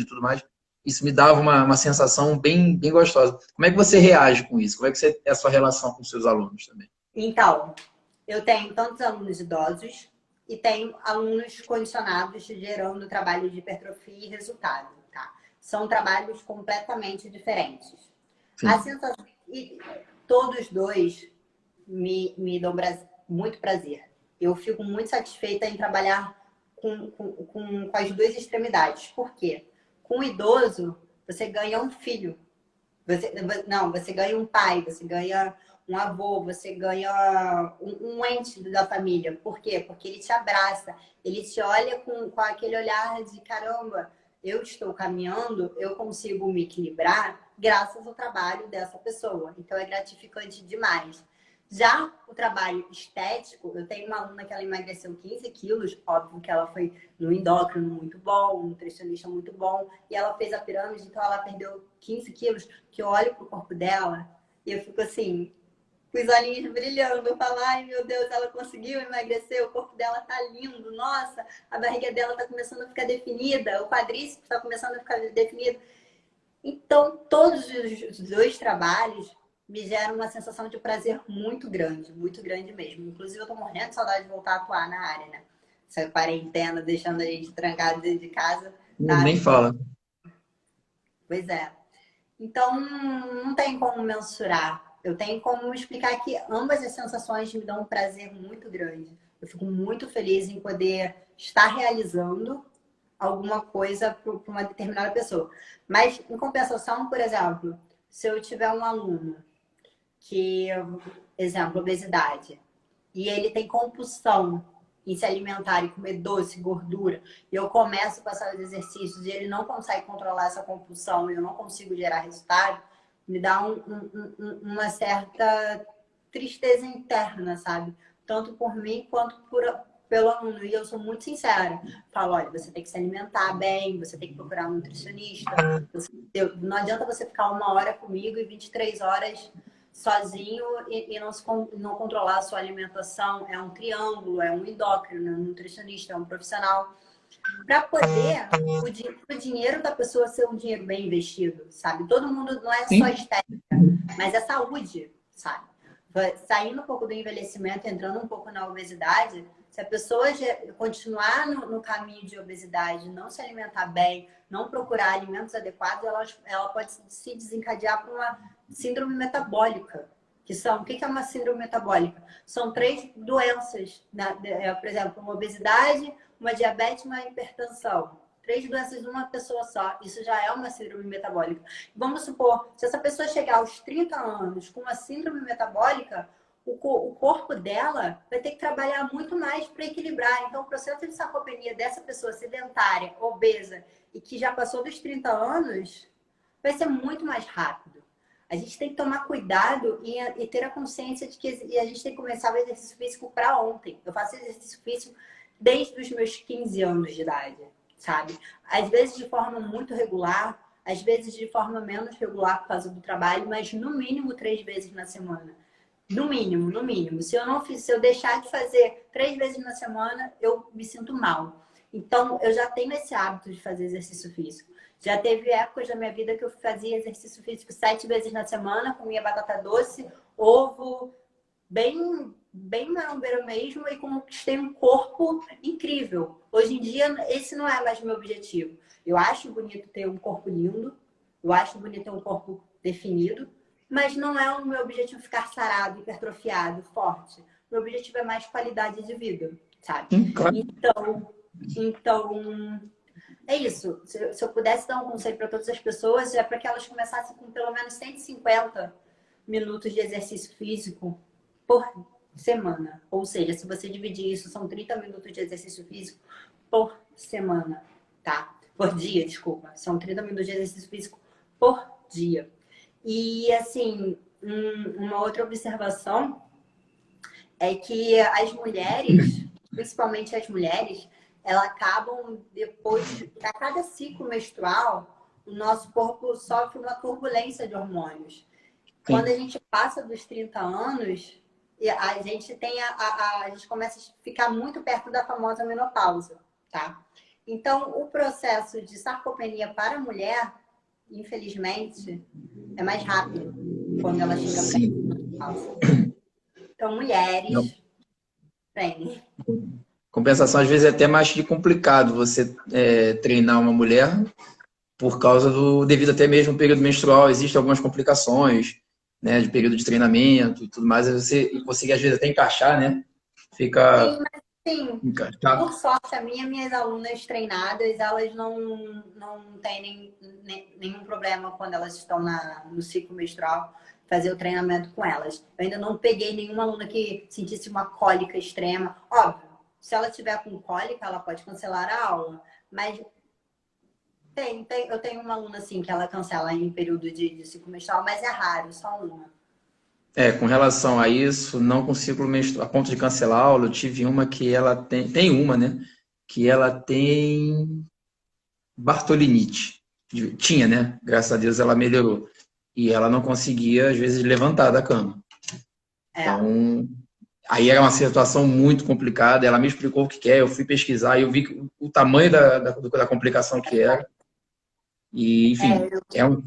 e tudo mais. Isso me dava uma sensação bem, bem gostosa. Como é que você reage com isso? Como é que é a sua relação com os seus alunos também? Então, eu tenho tantos alunos idosos e tenho alunos condicionados gerando trabalho de hipertrofia e resultado, tá? São trabalhos completamente diferentes. A sensação, e todos dois me dão muito prazer. Eu fico muito satisfeita em trabalhar com as duas extremidades. Por quê? Com o idoso, você ganha um filho. Você ganha um pai, você ganha um avô, você ganha um ente da família. Por quê? Porque ele te abraça, ele te olha com aquele olhar de caramba, eu estou caminhando, eu consigo me equilibrar graças ao trabalho dessa pessoa. Então é gratificante demais. Já o trabalho estético, eu tenho uma aluna que ela emagreceu 15 quilos, óbvio que ela foi no endócrino muito bom, um nutricionista muito bom, e ela fez a pirâmide, então ela perdeu 15 quilos, que eu olho pro corpo dela e eu fico assim, com os olhinhos brilhando. Eu falo, ai meu Deus, ela conseguiu emagrecer, o corpo dela tá lindo, nossa, a barriga dela tá começando a ficar definida, o quadríceps tá começando a ficar definido. Então, todos os dois trabalhos me geram uma sensação de prazer muito grande mesmo. Inclusive, eu tô morrendo de saudade de voltar a atuar na área, né? Essa quarentena, deixando a gente trancado dentro de casa, tá? Nem fala. Pois é. Então, não tem como mensurar. Eu tenho como explicar que ambas as sensações me dão um prazer muito grande. Eu fico muito feliz em poder estar realizando alguma coisa para uma determinada pessoa. Mas, em compensação, por exemplo, se eu tiver um aluno que, exemplo, obesidade, e ele tem compulsão em se alimentar e comer doce, gordura, e eu começo a passar os exercícios e ele não consegue controlar essa compulsão e eu não consigo gerar resultado, me dá uma certa tristeza interna, sabe? Tanto por mim quanto pelo aluno. E eu sou muito sincera. Falo, olha, você tem que se alimentar bem, você tem que procurar um nutricionista. Não adianta você ficar 1 hora comigo e 23 horas sozinho e não controlar a sua alimentação. É um triângulo, é um endócrino, é um nutricionista, é um profissional. Para poder o dinheiro da pessoa ser um dinheiro bem investido, sabe? Todo mundo não é só estética, mas é saúde, sabe? Saindo um pouco do envelhecimento, entrando um pouco na obesidade, se a pessoa continuar no caminho de obesidade, não se alimentar bem, não procurar alimentos adequados, ela pode se desencadear para uma síndrome metabólica. O que é uma síndrome metabólica? São 3 doenças, né? Por exemplo, uma obesidade, uma diabetes e uma hipertensão. 3 doenças numa pessoa só. Isso já é uma síndrome metabólica. Vamos supor, se essa pessoa chegar aos 30 anos com uma síndrome metabólica, o corpo dela vai ter que trabalhar muito mais para equilibrar. Então, o processo de sarcopenia dessa pessoa sedentária, obesa e que já passou dos 30 anos, vai ser muito mais rápido. A gente tem que tomar cuidado e ter a consciência de que a gente tem que começar o exercício físico para ontem. Eu faço exercício físico desde os meus 15 anos de idade, sabe? Às vezes de forma muito regular, às vezes de forma menos regular por causa do trabalho, mas no mínimo 3 vezes na semana. No mínimo, no mínimo. Se eu deixar de fazer 3 vezes na semana, eu me sinto mal. Então, eu já tenho esse hábito de fazer exercício físico. Já teve épocas da minha vida que eu fazia exercício físico 7 vezes na semana, comia batata doce, ovo, bem marombeiro mesmo, e conquistei um corpo incrível. Hoje em dia, esse não é mais o meu objetivo. Eu acho bonito ter um corpo lindo, eu acho bonito ter um corpo definido, mas não é o meu objetivo ficar sarado, hipertrofiado, forte. O meu objetivo é mais qualidade de vida, sabe? Claro. Então, é isso. Se eu pudesse dar um conselho para todas as pessoas, é para que elas começassem com pelo menos 150 minutos de exercício físico por semana. Ou seja, se você dividir isso, são 30 minutos de exercício físico por semana, tá? Por dia, desculpa. São 30 minutos de exercício físico por dia. E, assim, uma outra observação é que as mulheres, principalmente as mulheres, elas acabam depois, a cada ciclo menstrual, o nosso corpo sofre uma turbulência de hormônios. Quando a gente passa dos 30 anos, a gente tem a gente começa a ficar muito perto da famosa menopausa, tá? Então, o processo de sarcopenia para a mulher, infelizmente, é mais rápido quando ela chega perto da menopausa. Então, mulheres, treinem. Compensação, às vezes, é até mais complicado você treinar uma mulher por causa devido até mesmo ao período menstrual, existem algumas complicações, né, de período de treinamento e tudo mais, você consegue, às vezes, até encaixar, né? Fica... Sim, mas sim, por sorte, minhas alunas treinadas, elas não têm nenhum problema quando elas estão no ciclo menstrual, fazer o treinamento com elas. Eu ainda não peguei nenhuma aluna que sentisse uma cólica extrema. Óbvio, se ela tiver com cólica, ela pode cancelar a aula, mas eu tenho uma aluna assim que ela cancela em período de ciclo menstrual, mas é raro, só uma. Com relação a isso, não consigo a ponto de cancelar a aula. Eu tive uma que ela tem uma, né? Que ela tem Bartolinite. Tinha, né? Graças a Deus ela melhorou. E ela não conseguia, às vezes, levantar da cama. É. Então, aí era uma situação muito complicada. Ela me explicou o que é, eu fui pesquisar e eu vi o tamanho da complicação que era. E, É, enfim, é um.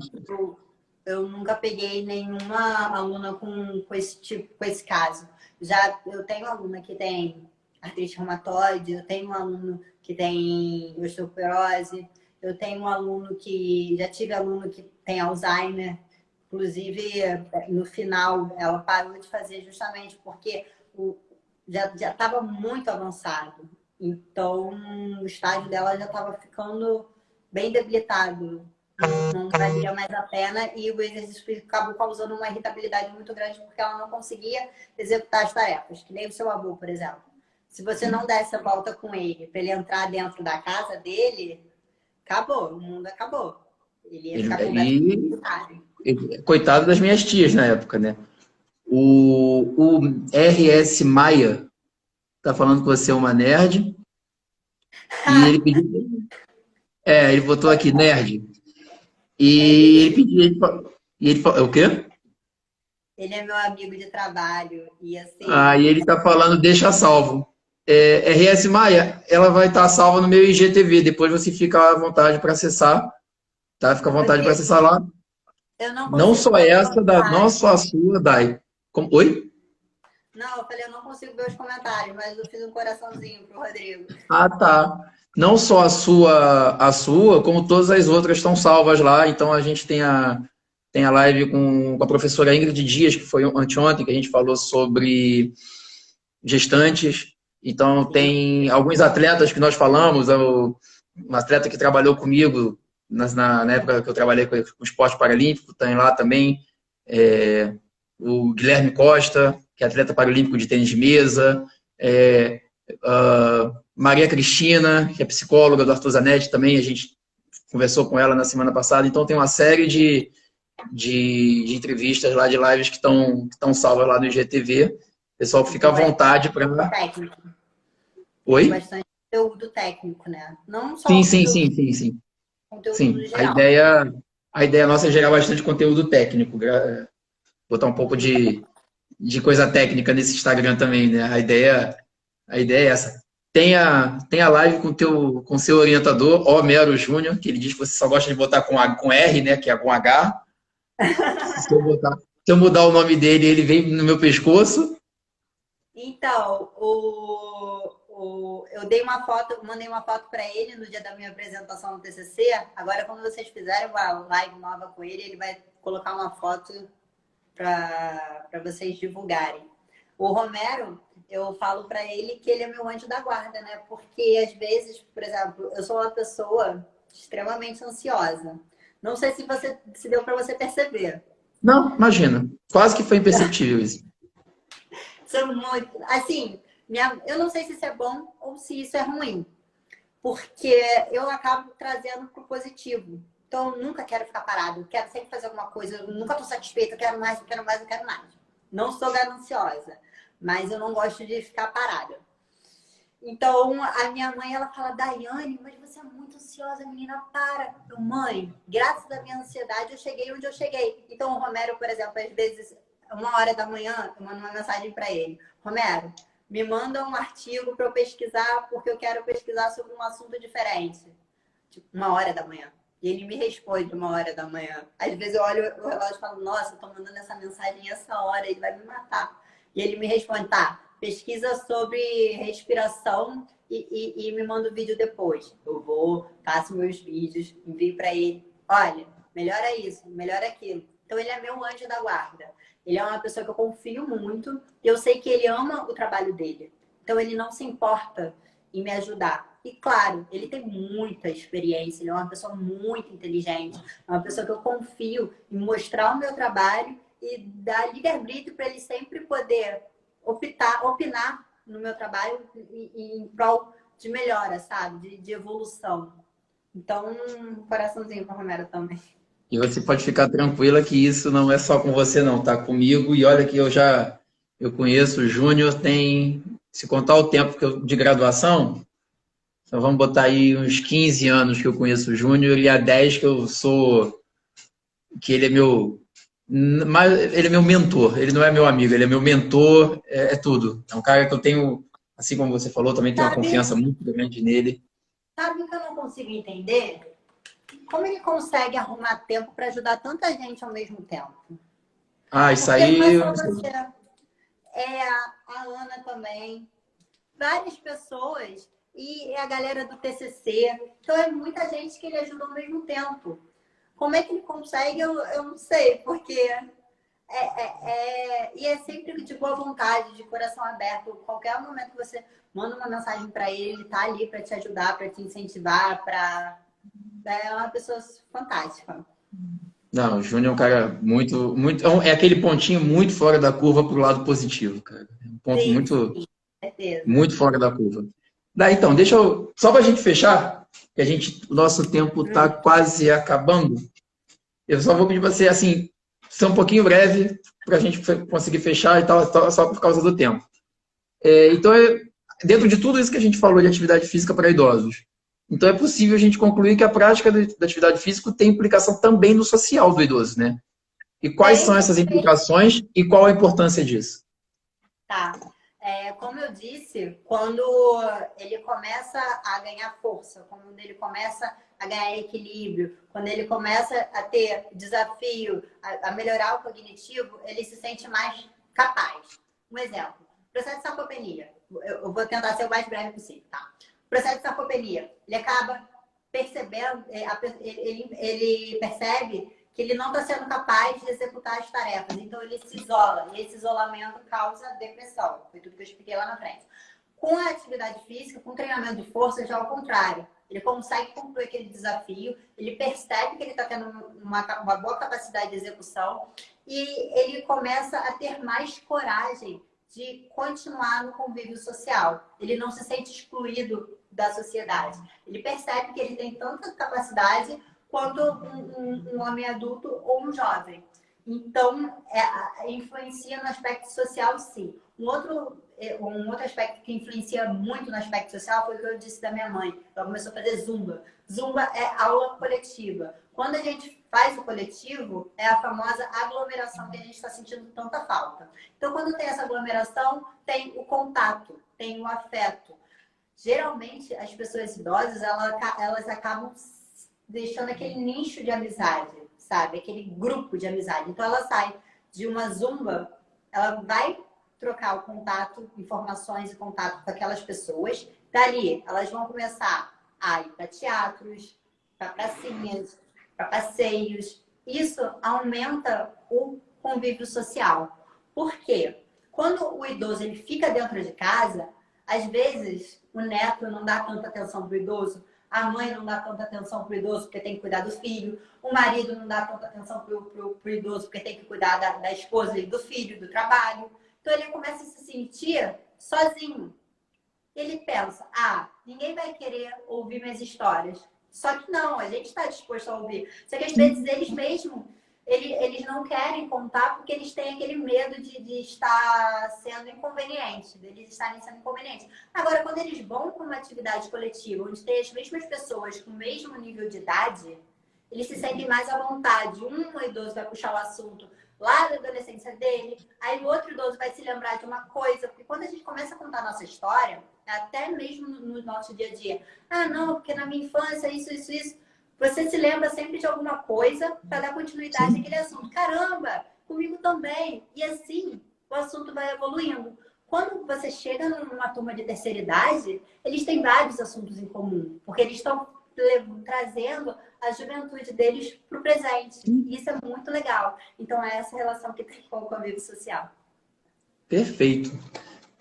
eu nunca peguei nenhuma aluna com esse tipo, com esse caso. Já eu tenho aluna que tem artrite reumatoide, eu tenho um aluno que tem osteoporose, eu tenho um aluno que já tive aluno que tem Alzheimer. Inclusive, no final, ela parou de fazer justamente porque já estava muito avançado. Então, o estágio dela já estava ficando bem debilitado. Não valia mais a pena e o exercício acabou causando uma irritabilidade muito grande porque ela não conseguia executar as tarefas, que nem o seu avô, por exemplo. Se você não desse a volta com ele para ele entrar dentro da casa dele, acabou, o mundo acabou. Ele ia ficar completamente E, irritado. coitado das minhas tias na época, né? O RS Maia tá falando que você é uma nerd. E ele pediu. Ele botou aqui, nerd. E ele Ele, pediu. Ele falou, o quê? ele é meu amigo de trabalho e Ah, assim, e ele tá falando, deixa salvo. RS Maia, ela vai estar salva no meu IGTV. Depois você fica à vontade para acessar, tá? Fica à vontade para Rodrigo, acessar lá. eu não Não consigo só ver os essa, não comentários. só a sua, Dai. Oi? Não, eu falei, eu não consigo ver os comentários, mas eu fiz um coraçãozinho pro Rodrigo. Ah, tá. Não só a sua, como todas as outras estão salvas lá. Então a gente tem a live com a professora Ingrid Dias, que foi anteontem, que a gente falou sobre gestantes. Então Sim. tem alguns atletas que nós falamos, um atleta que trabalhou comigo na época que eu trabalhei com o esporte paralímpico, tem lá também. É, o Guilherme Costa, que é atleta paralímpico de tênis de mesa. É, Maria Cristina, que é psicóloga do Arthur Zanetti também, a gente conversou com ela na semana passada. Então tem uma série de entrevistas lá, de lives que estão salvas lá no IGTV. O pessoal E fica tem à vontade bastante para. técnico. Tem Oi? bastante conteúdo técnico, né? Não só Sim, o sim, conteúdo, sim, sim, sim. conteúdo no Sim. A geral. ideia, a ideia nossa é gerar bastante conteúdo técnico, botar um pouco de coisa técnica nesse Instagram também, né? A ideia é essa. Tem a live com o seu orientador, Homero Júnior, que ele diz que você só gosta de botar com R, né? Que é com H. Se eu mudar o nome dele, ele vem no meu pescoço. Então, eu dei uma foto, mandei uma foto para ele no dia da minha apresentação no TCC. Agora, quando vocês fizerem uma live nova com ele, ele vai colocar uma foto para vocês divulgarem. O Romero, eu falo para ele que ele é meu anjo da guarda, né? Porque às vezes, por exemplo, eu sou uma pessoa extremamente ansiosa. Não sei se deu para você perceber. Não, imagina. Quase que foi imperceptível isso. Sou muito, assim, eu não sei se isso é bom ou se isso é ruim, porque eu acabo trazendo para o positivo. Então, eu nunca quero ficar parado, eu quero sempre fazer alguma coisa, eu nunca estou satisfeita, eu quero mais, eu quero mais, eu quero mais. Não sou gananciosa, mas eu não gosto de ficar parada. Então, a minha mãe, ela fala, Daiane, mas você é muito ansiosa, menina, para. Eu, mãe, graças à minha ansiedade, eu cheguei onde eu cheguei. Então, o Romero, por exemplo, às vezes, 1 hora da manhã, eu mando uma mensagem para ele. Romero, me manda um artigo para eu pesquisar, porque eu quero pesquisar sobre um assunto diferente. Tipo, 1 hora da manhã. E ele me responde 1 hora da manhã. Às vezes eu olho o relógio e falo, nossa, eu tô mandando essa mensagem essa hora, ele vai me matar. E ele me responde, tá, pesquisa sobre respiração e me manda o vídeo depois. Eu vou, faço meus vídeos, envio para ele. Olha, melhora isso, melhora aquilo. Então ele é meu anjo da guarda. Ele é uma pessoa que eu confio muito e eu sei que ele ama o trabalho dele. Então ele não se importa em me ajudar. E claro, ele tem muita experiência, ele é uma pessoa muito inteligente, é uma pessoa que eu confio em mostrar o meu trabalho e dar livre-arbítrio para ele sempre poder opinar no meu trabalho em prol de melhora, sabe? De evolução. Então, um coraçãozinho para o Romero também. E você pode ficar tranquila que isso não é só com você, não, tá comigo. E olha que eu conheço o Júnior, se contar o tempo de graduação, então vamos botar aí uns 15 anos que eu conheço o Júnior e há 10 que ele é Mas ele é meu mentor, ele não é meu amigo, ele é meu mentor, é tudo. É um cara que eu tenho, assim como você falou, também tenho uma Sabe, confiança muito grande nele. sabe o que eu não consigo entender? Como ele consegue arrumar tempo para ajudar tanta gente ao mesmo tempo? Ah, isso Porque não é aí, eu só não sei. você, é a Ana também, várias pessoas e a galera do TCC. Então é muita gente que ele ajuda ao mesmo tempo. Como é que ele consegue? Eu não sei, porque e é sempre de boa vontade, de coração aberto. Qualquer momento que você manda uma mensagem para ele, ele tá ali para te ajudar, para te incentivar, para é uma pessoa fantástica. Não, o Júnior é um cara muito, muito, é aquele pontinho muito fora da curva pro lado positivo, cara. É um ponto Sim, muito, com certeza. muito fora da curva. Daí, então, deixa eu, só para a gente fechar, que o nosso tempo está quase acabando. Eu só vou pedir para você, assim, ser um pouquinho breve, para a gente conseguir fechar e tal, só por causa do tempo. Então, dentro de tudo isso que a gente falou de atividade física para idosos, então é possível a gente concluir que a prática da atividade física tem implicação também no social do idoso, né? E quais são Tem, essas implicações e qual a importância disso? tá. Como eu disse, quando ele começa a ganhar força, quando ele começa a ganhar equilíbrio, quando ele começa a ter desafio, a melhorar o cognitivo, ele se sente mais capaz. Um exemplo, processo de sarcopenia. Eu vou tentar ser o mais breve possível, tá? Processo de sarcopenia, ele acaba percebendo, ele percebe que ele não está sendo capaz de executar as tarefas. Então, ele se isola. E esse isolamento causa depressão. Foi tudo que eu expliquei lá na frente. Com a atividade física, com o treinamento de força, já é o contrário. Ele consegue concluir aquele desafio, ele percebe que ele está tendo uma boa capacidade de execução e ele começa a ter mais coragem de continuar no convívio social. Ele não se sente excluído da sociedade. Ele percebe que ele tem tanta capacidade quanto um homem adulto ou um jovem. Então, influencia no aspecto social, sim. Um outro aspecto que influencia muito no aspecto social foi o que eu disse da minha mãe. Ela começou a fazer zumba. Zumba é aula coletiva. Quando a gente faz o coletivo, é a famosa aglomeração que a gente está sentindo tanta falta. Então, quando tem essa aglomeração, tem o contato, tem o afeto. Geralmente, as pessoas idosas, elas acabam deixando aquele nicho de amizade, sabe? Aquele grupo de amizade. Então, ela sai de uma zumba, ela vai trocar o contato, informações e contato com aquelas pessoas. Dali, elas vão começar a ir para teatros, para pracinhas, para passeios. Isso aumenta o convívio social. Por quê? Quando o idoso ele fica dentro de casa, às vezes o neto não dá tanta atenção para o idoso, a mãe não dá tanta atenção para o idoso porque tem que cuidar do filho, o marido não dá tanta atenção para o idoso porque tem que cuidar da esposa e do filho, do trabalho. Então ele começa a se sentir sozinho. Ele pensa, ninguém vai querer ouvir minhas histórias. Só que não, a gente está disposto a ouvir. Só que às vezes eles mesmos, eles não querem contar porque eles têm aquele medo de estar sendo inconveniente, deles estarem sendo inconvenientes. Agora, quando eles vão para uma atividade coletiva, onde tem as mesmas pessoas com o mesmo nível de idade, eles se sentem mais à vontade. Um idoso vai puxar o assunto lá da adolescência dele, aí o outro idoso vai se lembrar de uma coisa, porque quando a gente começa a contar a nossa história, até mesmo no nosso dia a dia, não, porque na minha infância, isso, você se lembra sempre de alguma coisa para dar continuidade àquele assunto. Caramba, comigo também. E assim, o assunto vai evoluindo. Quando você chega numa turma de terceira idade, eles têm vários assuntos em comum, porque eles estão trazendo a juventude deles para o presente. E isso é muito legal. Então, é essa relação que tem com o convívio social. Perfeito.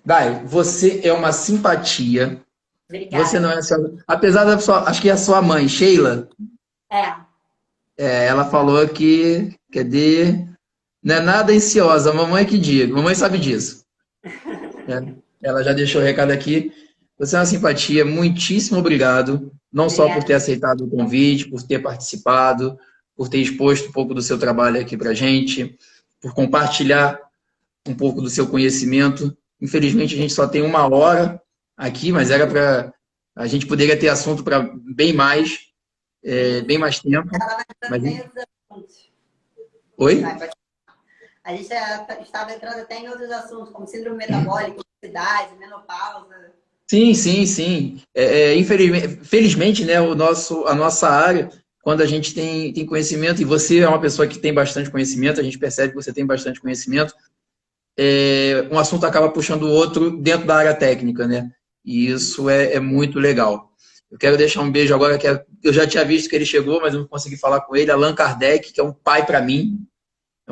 Dai, você é uma simpatia. Obrigada. Você não é só... Apesar da sua... Acho que é a sua mãe, Sheila. Ela falou que não é nada ansiosa. A mamãe que diga. Mamãe sabe disso. Ela já deixou o recado aqui. Você é uma simpatia. Muitíssimo obrigado. Não só por ter aceitado o convite, por ter participado, por ter exposto um pouco do seu trabalho aqui pra gente, por compartilhar um pouco do seu conhecimento. Infelizmente, a gente só tem 1 hora aqui, mas era para... A gente poderia ter assunto para bem mais tempo. Mas... Oi? A gente estava entrando até em outros assuntos, como síndrome metabólica, obesidade, menopausa. Sim, sim, sim. Felizmente, né, a nossa área, quando a gente tem conhecimento, e você é uma pessoa que tem bastante conhecimento, a gente percebe que você tem bastante conhecimento, um assunto acaba puxando o outro dentro da área técnica, né? E isso é muito legal. Eu quero deixar um beijo agora, que eu já tinha visto que ele chegou, mas eu não consegui falar com ele, Allan Kardec, que é um pai para mim, é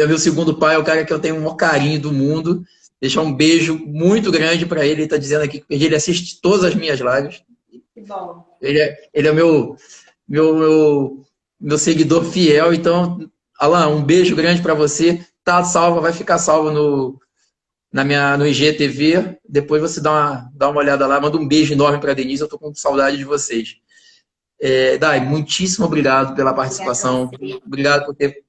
o meu segundo pai, é o cara que eu tenho o maior carinho do mundo. Deixar um beijo muito grande para ele. Ele está dizendo aqui que ele assiste todas as minhas lives. Que bom. Ele é o meu seguidor fiel. Então, Alan, um beijo grande para você. Tá salvo, vai ficar salvo no IGTV. Depois você dá uma olhada lá. Manda um beijo enorme para a Denise. Eu estou com saudade de vocês. Dai, muitíssimo obrigado pela participação. Obrigado por ter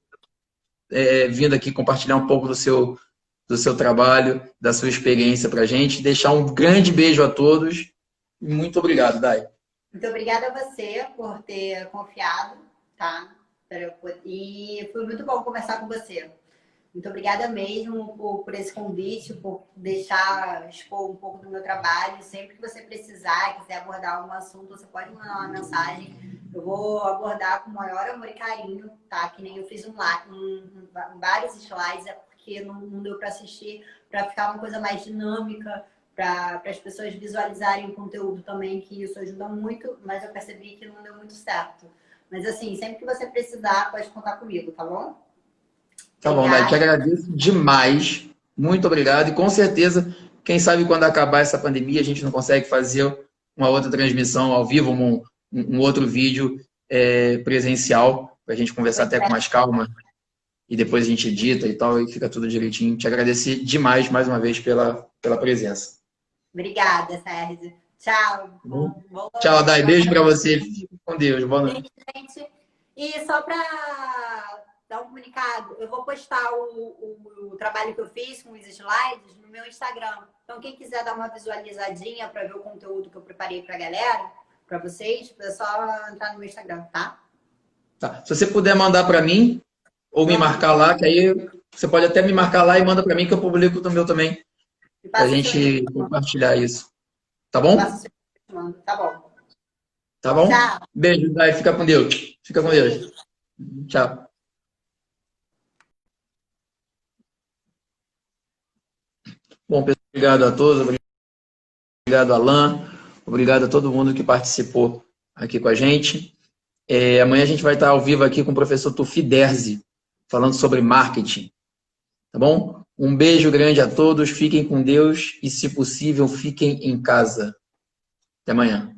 vindo aqui compartilhar um pouco do seu trabalho, da sua experiência para a gente. Deixar um grande beijo a todos. Muito obrigado, Dai. Muito obrigada a você por ter confiado, tá? E foi muito bom conversar com você. Muito obrigada mesmo por esse convite, por deixar expor um pouco do meu trabalho. Sempre que você precisar, quiser abordar algum assunto, você pode mandar uma mensagem. Eu vou abordar com o maior amor e carinho, tá? Que nem eu fiz vários slides, é porque não deu para assistir, para ficar uma coisa mais dinâmica, para as pessoas visualizarem o conteúdo também, que isso ajuda muito, mas eu percebi que não deu muito certo. Mas assim, sempre que você precisar, pode contar comigo, tá bom? Tá bom, Dai, te agradeço demais. Muito obrigado. E com certeza, quem sabe quando acabar essa pandemia, a gente não consegue fazer uma outra transmissão ao vivo, um outro vídeo presencial, para a gente conversar até com mais calma. E depois a gente edita e tal, e fica tudo direitinho. Te agradecer demais, mais uma vez, pela presença. Obrigada, Sérgio. Tchau. Tchau, Dai. Beijo para você. Fique com Deus. Boa noite. Gente, e só para dar um comunicado, eu vou postar o trabalho que eu fiz com os slides no meu Instagram. Então, quem quiser dar uma visualizadinha para ver o conteúdo que eu preparei para a galera, para vocês, é só entrar no meu Instagram, tá? Tá. Se você puder mandar para mim, ou me marcar lá, que aí você pode até me marcar lá e manda para mim, que eu publico no meu também. Para a gente compartilhar isso. Tá bom? Tá bom. Tá bom? Tchau. Beijo, Dai. Fica com Deus. Fica com Deus. Tchau. Bom, pessoal, obrigado a todos. Obrigado, Alan. Obrigado a todo mundo que participou aqui com a gente. Amanhã a gente vai estar ao vivo aqui com o professor Tufi Derzi, falando sobre marketing. Tá bom? Um beijo grande a todos. Fiquem com Deus e, se possível, fiquem em casa. Até amanhã.